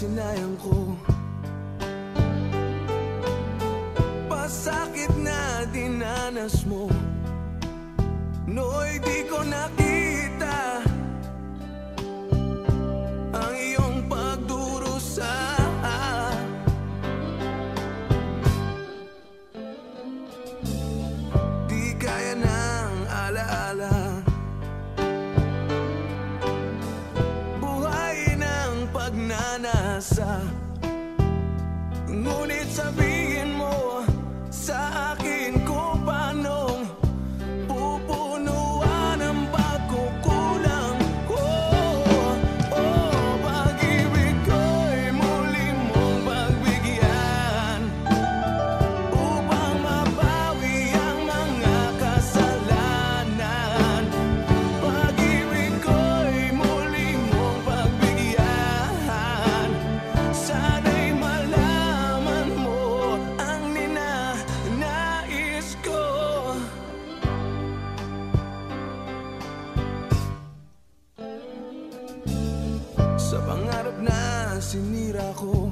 sinayang ko. Pasakit na dinanas mo, nooy di ko nakita ang iyong pagdurusa. Di kaya ng alaala, buhay ng pagnanasa. Ngunit sabihin mo sa akin kung paanong pupunuan ang pagkukulang ko. Pag-ibig ko'y muli mong pagbigyan upang mabawi ang mga kasalanan. Pag-ibig ko'y muli mong pagbigyan. Sana'y malaman mo ang ninanais ko. Sa pangarap na sinira ko,